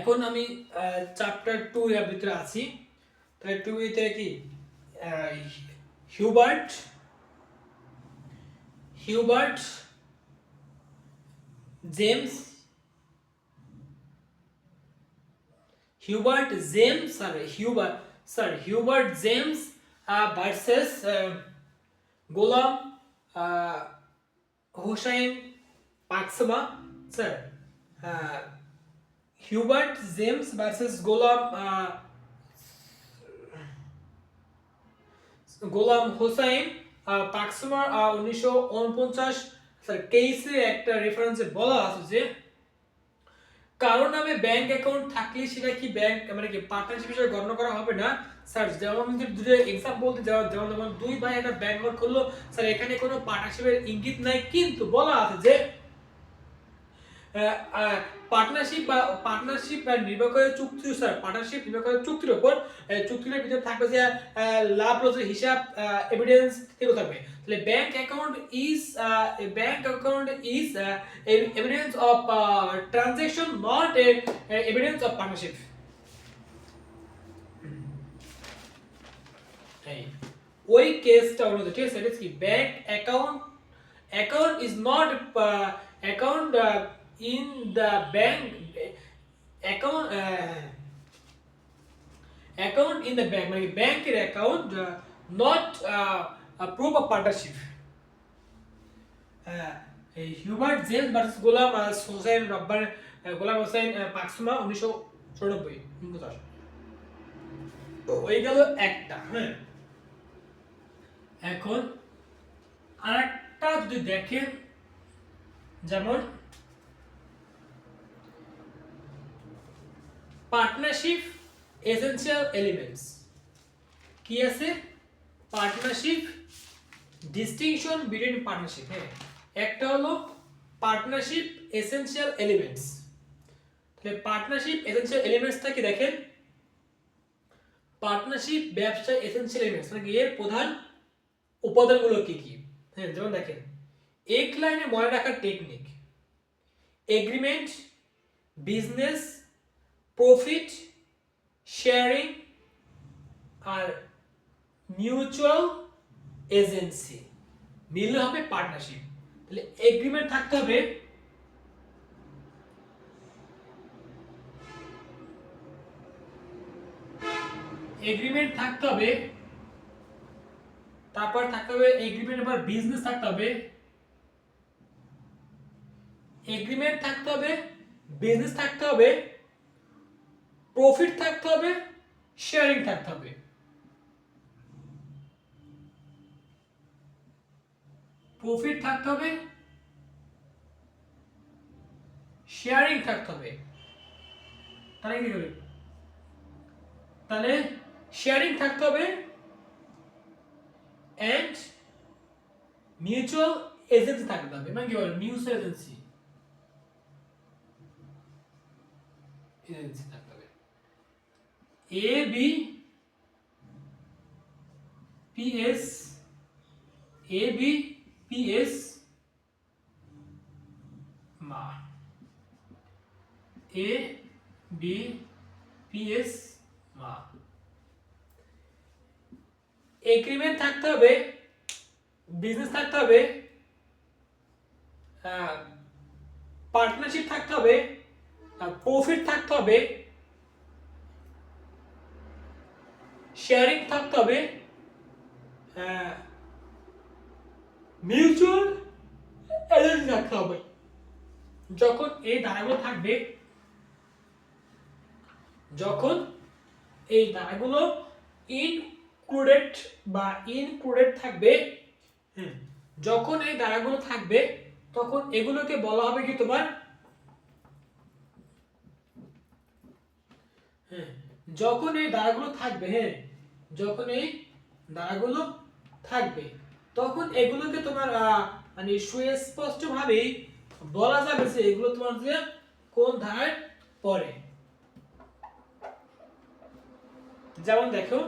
এখন আমি চ্যাপ্টার 2 এর ভিতরে আছি। তাই 2 এতে কি Hubert Hubert James Hubert James versus Golam Hossain Paksama sir Hubert James versus Golam Hossain Paksama 1949 sir কেসে একটা রেফারেন্সে বলা আছে যে কারণ নামে ব্যাংক অ্যাকাউন্ট থাকলে সেটা কি ব্যাংক মানে কি পার্টনারশিপ হিসেবে গণনা করা হবে না স্যার। যেমন দুটো এক্সাম্পল দিতে যেমন দুই ভাই একটা ব্যাংক অ্যাকাউন্ট করলো স্যার, এখানে কোনো পার্টনারশিপের ইঙ্গিত নাই, কিন্তু বলা আছে যে পার্টনারশিপ নির্ভর করে চুক্তি স্যার, পার্টনারশিপ নির্ভর করে চুক্তির উপর, চুক্তির ভিতরে থাকবে যে লাভ লসের হিসাব এভিডেন্স এগুলো থাকবে। তাহলে bank account is evidence of transaction, not evidence of partnership. ওই কেসটা হলো ঠিক আছে, এটা কি bank account is not account in the bank account in the bank মানে ব্যাংকের account not a proof of partnership। Hubert James versus Golam Hossain Paksama 1994 তো ওই গেল একটা। হ্যাঁ, এখন আরেকটা যদি দেখেন, যেমন পার্টনারশিপ এসেনশিয়াল এলিমেন্টস কি আছে, পার্টনারশিপ ডিস্টিংশন বিটুইন পার্টনারশিপ। হ্যাঁ, একটা হলো পার্টনারশিপ এসেনশিয়াল এলিমেন্টস। তাহলে পার্টনারশিপ এসেনশিয়াল এলিমেন্টস থাকে, দেখেন পার্টনারশিপ ব্যবসা এসেনশিয়াল এলিমেন্টস মানে এর প্রধান উপাদানগুলো কি কি। হ্যাঁ, যেমন দেখেন এক লাইনে মনে রাখার technique, agreement, business, profit sharing আর মিউচুয়াল এজেন্সি মিললে হবে পার্টনারশিপ। তাহলে এগ্রিমেন্ট থাকতে হবে, তারপর থাকতে হবে এগ্রিমেন্ট, আবার বিজনেস থাকতে হবে, এগ্রিমেন্ট থাকতে হবে, বিজনেস থাকতে হবে, প্রফিট থাকতে হবে, শেয়ারিং থাকতে হবে। প্রফিট থাকতে হবে, শেয়ারিং থাকতে হবে। তাহলে কি হবে, তাহলে শেয়ারিং থাকতে হবে এন্ড মিউচুয়াল এজেন্সি থাকতে হবে। মানে কি বলে মিউচুয়াল এজেন্সি থাকতে হবে। এ বি পি এস মা, এ বি পি এস মা। এগ্রিমেন্ট থাকতে হবে, বিজনেস থাকতে হবে, পার্টনারশিপ থাকতে হবে, প্রফিট থাকতে হবে, শেয়ারিং থাকতে হবে, মিউচুয়াল এজেন্সি থাকতে হবে। যখন এই ধারাগুলো থাকবে, যখন এই ধারাগুলো ইনক্লুডেড থাকবে, যখন এই ধারাগুলো থাকবে তখন এগুলোকে বলা হবে কি তোমার, যখন এই ধারাগুলো থাকবে, হ্যাঁ যখন এই ধারাগুলো থাকবে তখন এগুলোকে তোমার মানে সুস্পষ্ট ভাবে বলা যাবে যে এগুলো তোমার যে কোন ধারায় পড়ে। যেমন দেখো